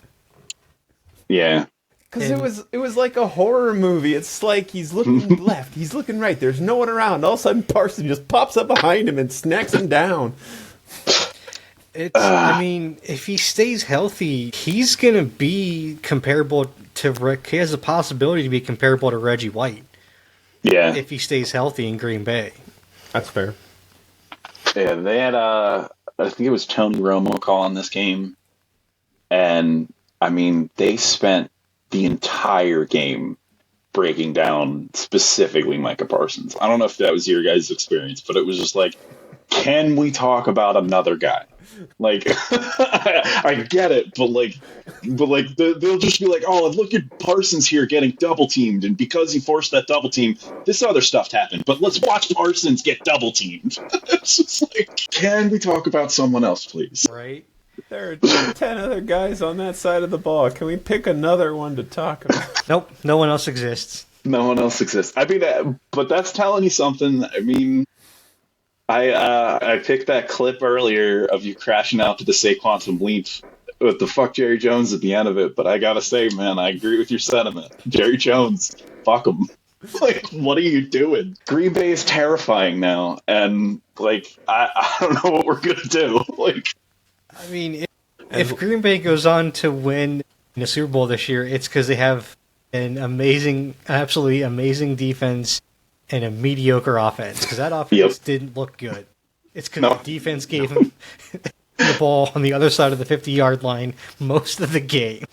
Yeah.
Because it was like a horror movie. It's like he's looking left, he's looking right. There's no one around. All of a sudden, Parsons just pops up behind him and snacks him down.
I mean, if he stays healthy, he's going to be comparable to Rick. He has a possibility to be comparable to Reggie White.
Yeah.
If he stays healthy in Green Bay.
That's fair.
Yeah, they had, I think it was Tony Romo calling this game. And, I mean, they spent the entire game breaking down specifically Micah Parsons. I don't know if that was your guys' experience, but it was just like, can we talk about another guy? Like, I get it, but they'll just be like, oh, look at Parsons here getting double teamed, and because he forced that double team, this other stuff happened. But let's watch Parsons get double teamed. It's just like, can we talk about someone else, please?
Right.
There are 10 other guys on that side of the ball. Can we pick another one to talk about?
Nope, no one else exists.
No one else exists. I mean, but that's telling you something. I mean, I picked that clip earlier of you crashing out to the Say Quantum Leap with the fuck Jerry Jones at the end of it, but I gotta say, man, I agree with your sentiment. Jerry Jones, fuck him. Like, what are you doing? Green Bay is terrifying now, and, like, I don't know what we're gonna do. Like,
I mean, if Green Bay goes on to win the Super Bowl this year, it's because they have an absolutely amazing defense and a mediocre offense. Because that offense didn't look good. It's because the defense gave him the ball on the other side of the 50-yard line most of the game.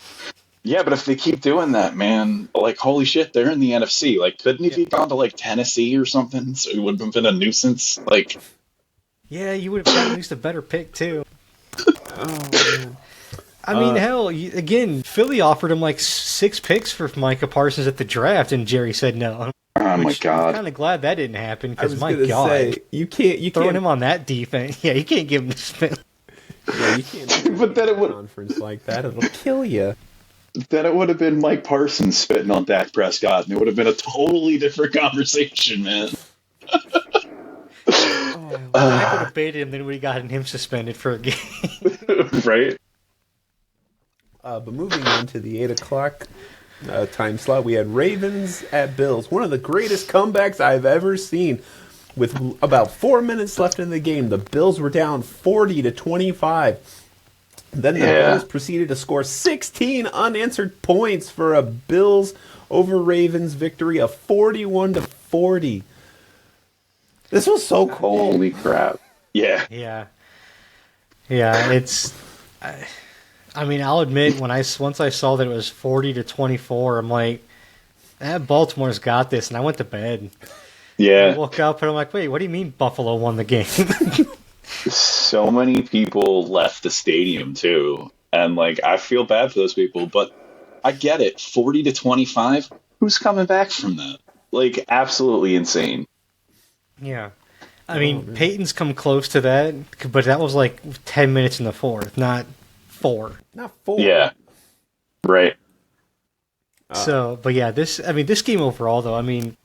Yeah, but if they keep doing that, man, like, holy shit, they're in the NFC. Like, couldn't he have gone to, like, Tennessee or something? So he would have been a nuisance. Like,
yeah, you would have got at least a better pick, too. Oh, man. I mean, hell, again, Philly offered him like 6 picks for Micah Parsons at the draft, and Jerry said no.
Oh my god!
I'm kind of glad that didn't happen because
my god,
you can't him on that defense. Yeah, you can't give him the spin.
Yeah, you can't
But then it would
conference like that. It'll kill you.
then it would have been Mike Parsons spitting on Dak Prescott, and it would have been a totally different conversation, man.
I could have baited him, then we gotten him suspended for a game.
Right?
But moving on to the 8 o'clock time slot, we had Ravens at Bills. One of the greatest comebacks I've ever seen. With about 4 minutes left in the game, the Bills were down 40-25. Then the Bills proceeded to score 16 unanswered points for a Bills over Ravens victory of 41-40. This was so cold.
Holy crap. Yeah.
Yeah, it's. I mean, I'll admit once I saw that it was 40-24, I'm like, Baltimore's got this, and I went to bed.
Yeah.
I woke up and I'm like, wait, what do you mean Buffalo won the game?
So many people left the stadium too, and like I feel bad for those people, but I get it. 40-25. Who's coming back from that? Like, absolutely insane.
Yeah. I mean, Peyton's come close to that, but that was like 10 minutes in the fourth, not 4.
Not 4.
Yeah. Right.
So, but yeah, this game overall, though, I mean,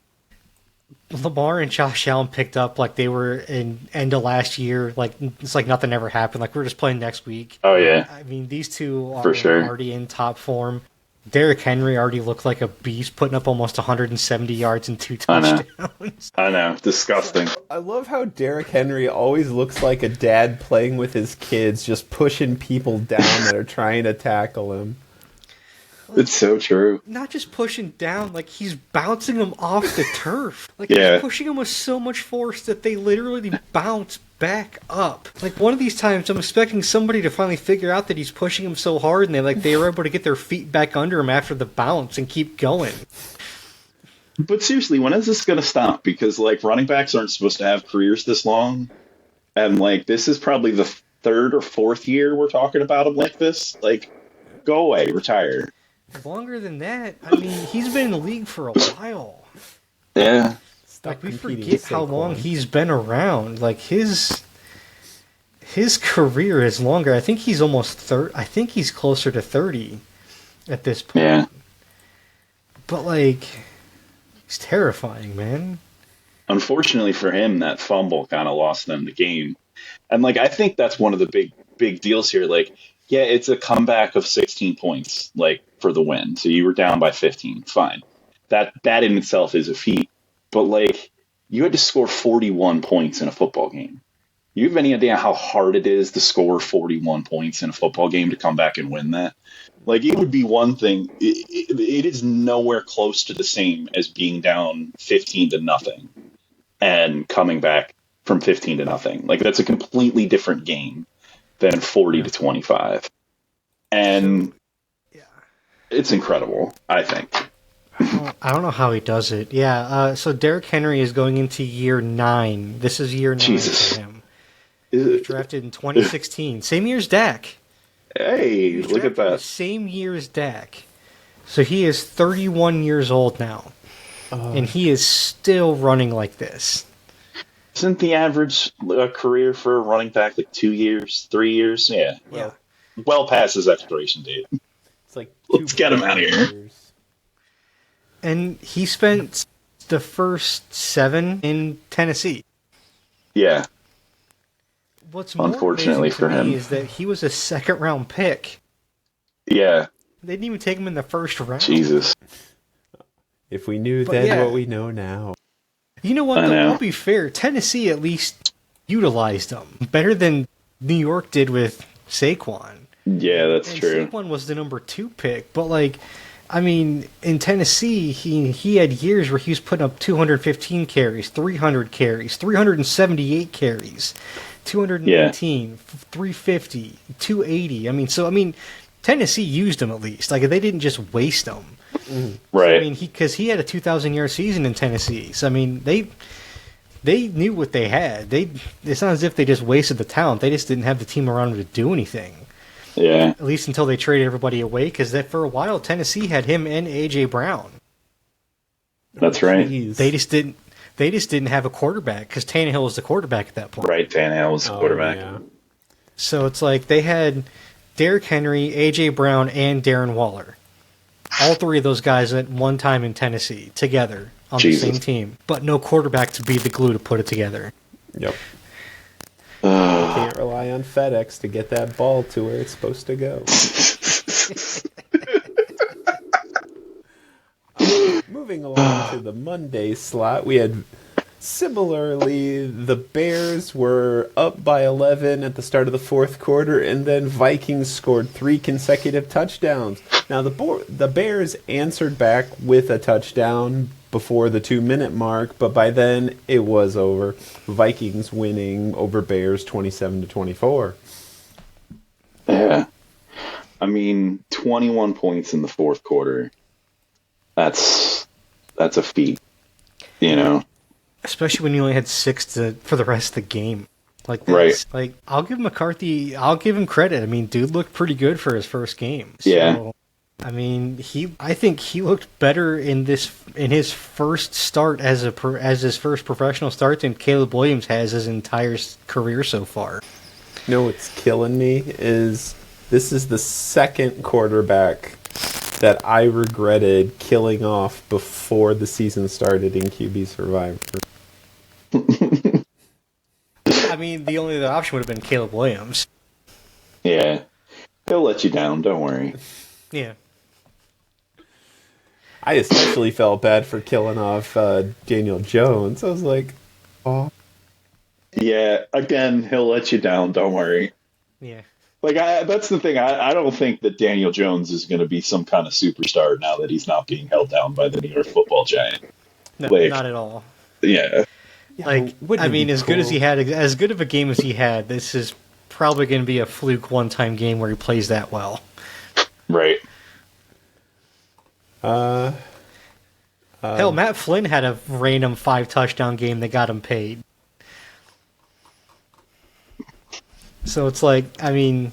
Lamar and Josh Allen picked up like they were in end of last year. Like, it's like nothing ever happened. Like, we're just playing next week.
Oh, yeah.
I mean, these two are
For sure.
already in top form. Derrick Henry already looked like a beast, putting up almost 170 yards and 2 touchdowns.
I know. Disgusting.
I love how Derrick Henry always looks like a dad playing with his kids, just pushing people down that are trying to tackle him.
It's so true.
Not just pushing down, like he's bouncing them off the turf. Like
Yeah.
he's pushing them with so much force that they literally bounce back up. Like one of these times, I'm expecting somebody to finally figure out that he's pushing him so hard, and they were able to get their feet back under him after the bounce and keep going.
But seriously, when is this going to stop? Because like running backs aren't supposed to have careers this long, and like this is probably the 3rd or 4th year we're talking about him like this. Like, go away, retire.
Longer than that, I mean, he's been in the league for a while.
Yeah.
Like we forget how long he's been around. Like his career is longer. I think he's almost 30. I think he's closer to 30 at this point.
Yeah.
But like, he's terrifying, man.
Unfortunately for him, that fumble kind of lost them the game. And like, I think that's one of the big deals here. Like, yeah, it's a comeback of 16 points, like for the win. So you were down by 15. Fine. That in itself is a feat. But like, you had to score 41 points in a football game. You have any idea how hard it is to score 41 points in a football game to come back and win that? Like, it would be one thing. It is nowhere close to the same as being down 15-0 and coming back from 15-0. Like, that's a completely different game than 40-25. And it's incredible, I think.
I don't know how he does it. Yeah, so Derrick Henry is going into year 9. This is year 9
Jesus.
for him. He was drafted in 2016. Same year as Dak.
Hey, look at that.
Same year as Dak. So he is 31 years old now. And he is still running like this.
Isn't the average career for a running back like 2 years, 3 years? Yeah.
Yeah.
Well past his expiration date.
It's like
Let's get him out of here.
And he spent the first 7 in Tennessee.
Yeah.
What's more
Unfortunately
amazing to
for
me
him.
is that he was a 2nd-round pick.
Yeah.
They didn't even take him in the 1st round.
Jesus.
If we knew
But
then
yeah.
what we know now.
You know what,
I
though?
know.
I'll be fair. Tennessee at least utilized him better than New York did with Saquon.
Yeah, that's
And
true.
Saquon was the number 2 pick, but like, I mean, in Tennessee, he had years where he was putting up 215 carries, 300 carries, 378 carries, 218, 350, 280. I mean, Tennessee used him at least. Like, they didn't just waste him.
Right.
I mean, because he had a 2,000-yard season in Tennessee. So I mean, they knew what they had. It's not as if they just wasted the talent. They just didn't have the team around them to do anything.
Yeah.
At least until they traded everybody away, because for a while Tennessee had him and A.J. Brown.
That's right.
Jeez.
They just didn't have a quarterback because Tannehill was the quarterback at that point.
Right, Tannehill was the quarterback.
Yeah.
So it's like they had Derrick Henry, A.J. Brown, and Darren Waller. All three of those guys at one time in Tennessee together on the same team, but no quarterback to be the glue to put it together.
Yep. Can't rely on FedEx to get that ball to where it's supposed to go. Moving along to the Monday slot, we had similarly the Bears were up by 11 at the start of the fourth quarter, and then Vikings scored 3 consecutive touchdowns. Now the Bears answered back with a touchdown before the 2-minute mark, but by then it was over. Vikings winning over Bears 27-24.
Yeah. I mean, 21 points in the fourth quarter. That's a feat, you know.
Especially when you only had 6 for the rest of the game. Like that's,
right.
Like I'll give McCarthy. I'll give him credit. I mean, dude looked pretty good for his first game. So,
yeah.
I mean, I think he looked better in his first start as his first professional start than Caleb Williams has his entire career so far.
You know what's killing me is this is the second quarterback that I regretted killing off before the season started in QB Survivor.
I mean, the only other option would have been Caleb Williams.
Yeah. He'll let you down, don't worry.
Yeah.
I especially felt bad for killing off Daniel Jones. I was like, oh.
Yeah, again, he'll let you down, don't worry.
Yeah.
Like, that's the thing. I don't think that Daniel Jones is going to be some kind of superstar now that he's not being held down by the New York Football Giant.
No,
like,
not at all.
Yeah.
Like, I mean, as good of a game as he had, this is probably going to be a fluke one-time game where he plays that well.
Right.
Hell, Matt Flynn had a random 5-touchdown game that got him paid. So it's like, I mean,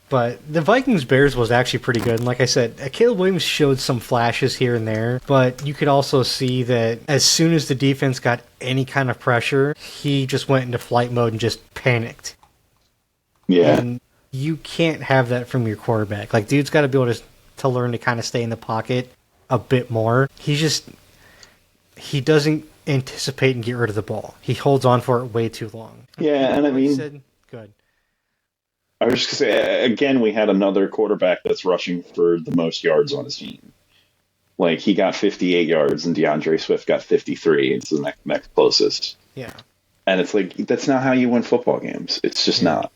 but the Vikings-Bears was actually pretty good. And like I said, Caleb Williams showed some flashes here and there, but you could also see that as soon as the defense got any kind of pressure, he just went into flight mode and just panicked.
Yeah.
And you can't have that from your quarterback. Like, dude's got to be able to learn to kind of stay in the pocket a bit more. He doesn't anticipate and get rid of the ball. He holds on for it way too long.
Yeah, and I mean...
Good.
I was just going to say, again, we had another quarterback that's rushing for the most yards on his team. Like, he got 58 yards, and DeAndre Swift got 53. It's the next closest.
Yeah.
And it's like, that's not how you win football games. It's just not.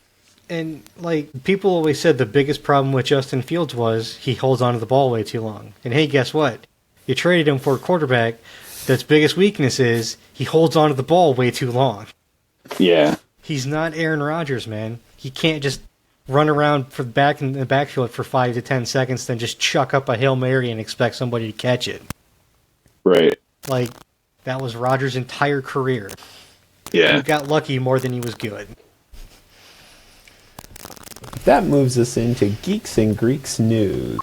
And, like, people always said the biggest problem with Justin Fields was he holds onto the ball way too long. And hey, guess what? You traded him for a quarterback that's biggest weakness is he holds onto the ball way too long.
Yeah.
He's not Aaron Rodgers, man. He can't just run around in the backfield for 5 to 10 seconds, then just chuck up a Hail Mary and expect somebody to catch it.
Right.
Like, that was Rodgers' entire career.
Yeah.
He got lucky more than he was good.
That moves us into Geeks and Greeks news.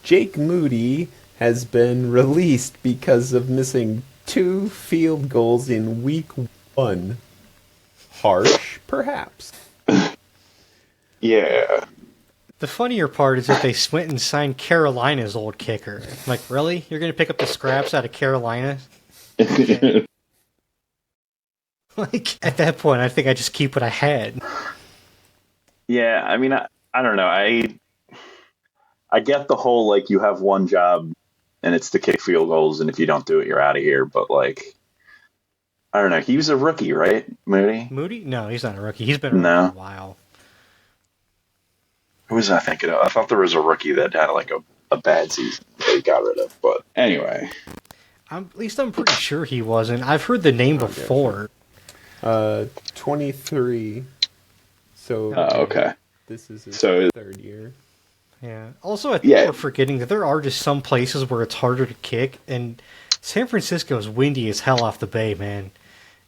Jake Moody has been released because of missing 2 field goals in week 1. Harsh, perhaps.
Yeah.
The funnier part is that they went and signed Carolina's old kicker. I'm like, really? You're going to pick up the scraps out of Carolina? Okay. Like, at that point, I think I just keep what I had.
Yeah, I mean, I don't know. I get the whole, like, you have one job, and it's to kick field goals, and if you don't do it, you're out of here. But, like, I don't know. He was a rookie, right, Moody?
Moody? No, he's not a rookie. He's been around for a while.
Who was I thinking of? I thought there was a rookie that had, like, a bad season that he got rid of. But anyway.
At least I'm pretty sure he wasn't. I've heard the name before.
23. So
okay.
This is his 3rd year.
Yeah. Also, I think we're forgetting that there are just some places where it's harder to kick, and San Francisco is windy as hell off the bay, man.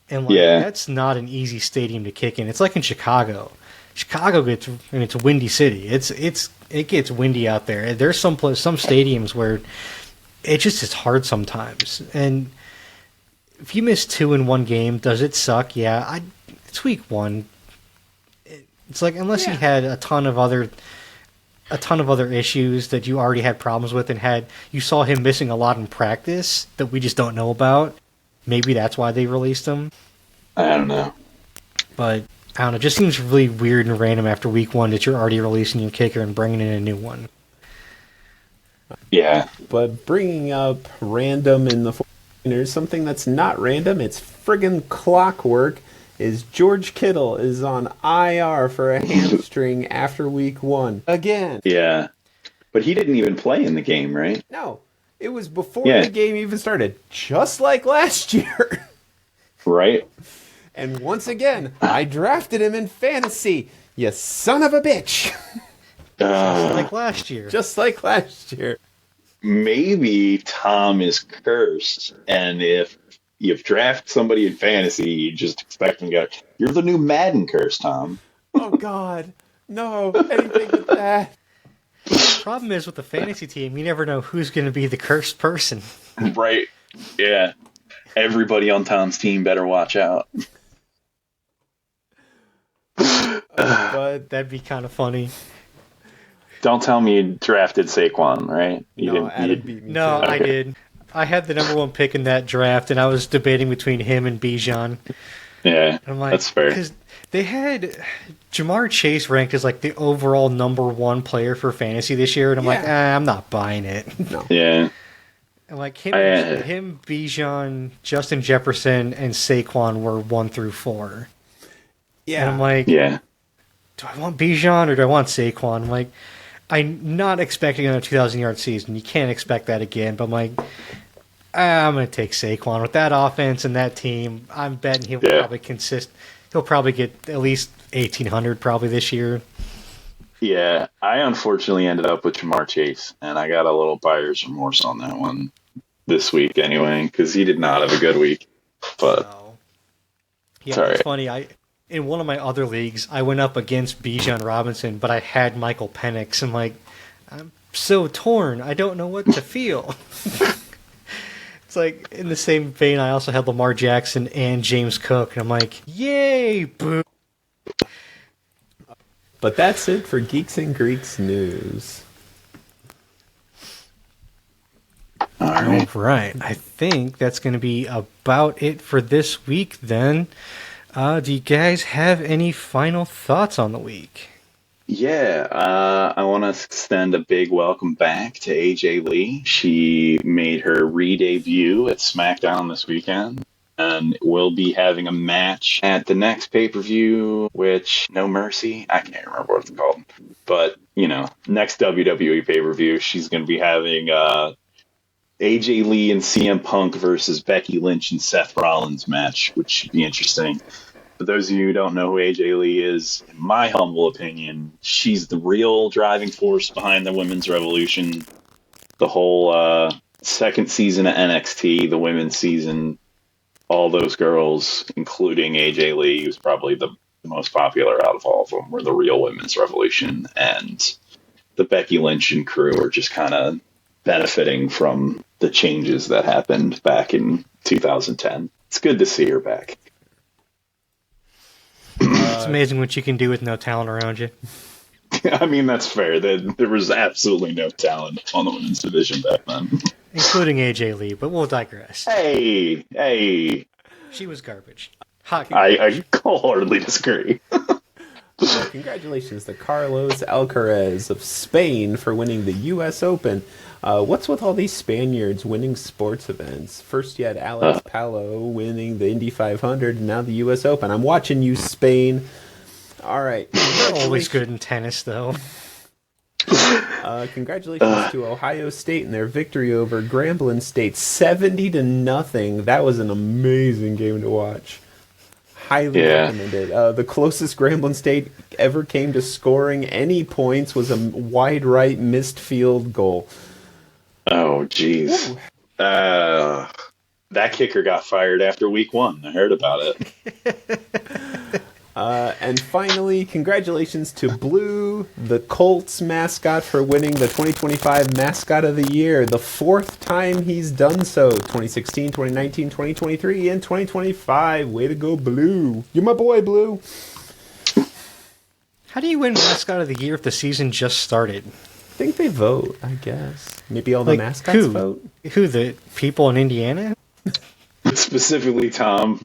And like, that's not an easy stadium to kick in. It's like in Chicago. It's a windy city. It gets windy out there. There's some stadiums where it just is hard sometimes. And if you miss 2 in one game, does it suck? Yeah, it's week 1. It's like, unless you had a ton of other issues that you already had problems with, and you saw him missing a lot in practice that we just don't know about. Maybe that's why they released him.
I don't know.
But I don't know. It just seems really weird and random after week 1 that you're already releasing your kicker and bringing in a new one.
Yeah.
But bringing up random in the 49ers, something that's not random, it's friggin' clockwork, is George Kittle is on IR for a hamstring after week 1. Again.
Yeah. But he didn't even play in the game, right?
No. It was before the game even started, just like last year.
Right.
And once again, I drafted him in fantasy. You son of a bitch.
Just like last year.
Just like last year.
Maybe Tom is cursed, and if you draft somebody in fantasy, you just expect them to go, you're the new Madden curse, Tom.
Oh, God. No, anything but that.
The problem is with the fantasy team, you never know who's going to be the cursed person.
Right. Yeah. Everybody on Tom's team better watch out.
But that'd be kind of funny.
Don't tell me you drafted Saquon, right?
Adam beat me.
No,
too.
I did. I had the number 1 pick in that draft, and I was debating between him and Bijan.
Yeah,
I'm like,
that's fair.
Because they had Jamar Chase ranked as like the overall number 1 player for fantasy this year, and I'm like, I'm not buying it.
No.
Yeah.
And like him, Bijan, Justin Jefferson, and Saquon were 1 through 4.
Yeah.
And I'm like,
Yeah.
do I want Bijan or do I want Saquon? I'm like, I'm not expecting another 2,000-yard season. You can't expect that again. But I'm like, I'm going to take Saquon. With that offense and that team, I'm betting he'll probably he'll probably get at least 1,800 probably this year.
Yeah, I unfortunately ended up with Jamar Chase, and I got a little buyer's remorse on that one this week anyway, because he did not have a good week. But
yeah, it's funny. In one of my other leagues, I went up against Bijan Robinson, but I had Michael Penix. I'm like, I'm so torn. I don't know what to feel. It's like, in the same vein, I also had Lamar Jackson and James Cook, and I'm like, yay, boo.
But that's it for Geeks and Greeks news.
All
right. I think that's going to be about it for this week then. Do you guys have any final thoughts on the week?
Yeah, I want to extend a big welcome back to AJ Lee. She made her re-debut at SmackDown this weekend, and will be having a match at the next pay-per-view, which, No Mercy? I can't remember what it's called. But, next WWE pay-per-view, she's going to be having AJ Lee and CM Punk versus Becky Lynch and Seth Rollins match, which should be interesting. For those of you who don't know who AJ Lee is, in my humble opinion, she's the real driving force behind the women's revolution. The whole second season of NXT, the women's season, all those girls, including AJ Lee, who's probably the most popular out of all of them, were the real women's revolution. And the Becky Lynch and crew are just kind of benefiting from the changes that happened back in 2010. It's good to see her back.
It's amazing what you can do with no talent around you.
I mean, that's fair. There was absolutely no talent on the women's division back then.
Including AJ Lee, but we'll digress.
Hey.
She was garbage. Hot
I wholeheartedly disagree.
Congratulations to Carlos Alcaraz of Spain for winning the U.S. Open. What's with all these Spaniards winning sports events? First you had Alex Palou winning the Indy 500, and now the U.S. Open. I'm watching you, Spain. All right.
They're always good in tennis, though.
Congratulations to Ohio State and their victory over Grambling State, 70-0. That was an amazing game to watch. Highly recommended. The closest Grambling State ever came to scoring any points was a wide right missed field goal.
Oh, jeez. That kicker got fired after week 1. I heard about it.
And finally, congratulations to Blue, the Colts mascot, for winning the 2025 Mascot of the Year, the 4th time he's done so. 2016, 2019, 2023, and 2025. Way to go, Blue. You're my boy, Blue.
How do you win Mascot of the Year if the season just started?
I think they vote, I guess. Maybe all the mascots vote?
Who, the people in Indiana?
Specifically Tom.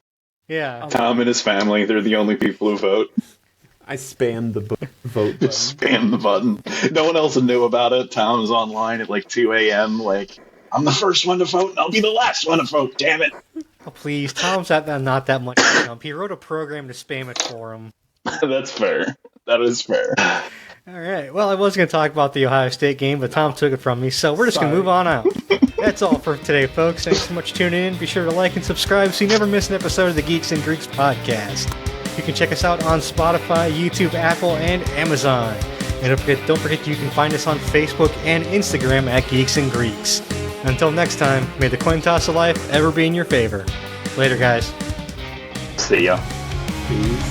Yeah.
Tom and his family, they're the only people who vote.
I spammed the vote button.
Spam the button. No one else knew about it. Tom was online at like 2 a.m. like, I'm the first one to vote and I'll be the last one to vote, damn it.
Oh, please. Tom's not that much to jump. He wrote a program to spam it for him.
That's fair. That is fair.
All right. Well, I was going to talk about the Ohio State game, but Tom took it from me, so we're just going to move on out. That's all for today, folks. Thanks so much for tuning in. Be sure to like and subscribe so you never miss an episode of the Geeks and Greeks podcast. You can check us out on Spotify, YouTube, Apple, and Amazon. And don't forget you can find us on Facebook and Instagram at Geeks and Greeks. Until next time, may the coin toss of life ever be in your favor. Later, guys.
See ya.
Peace.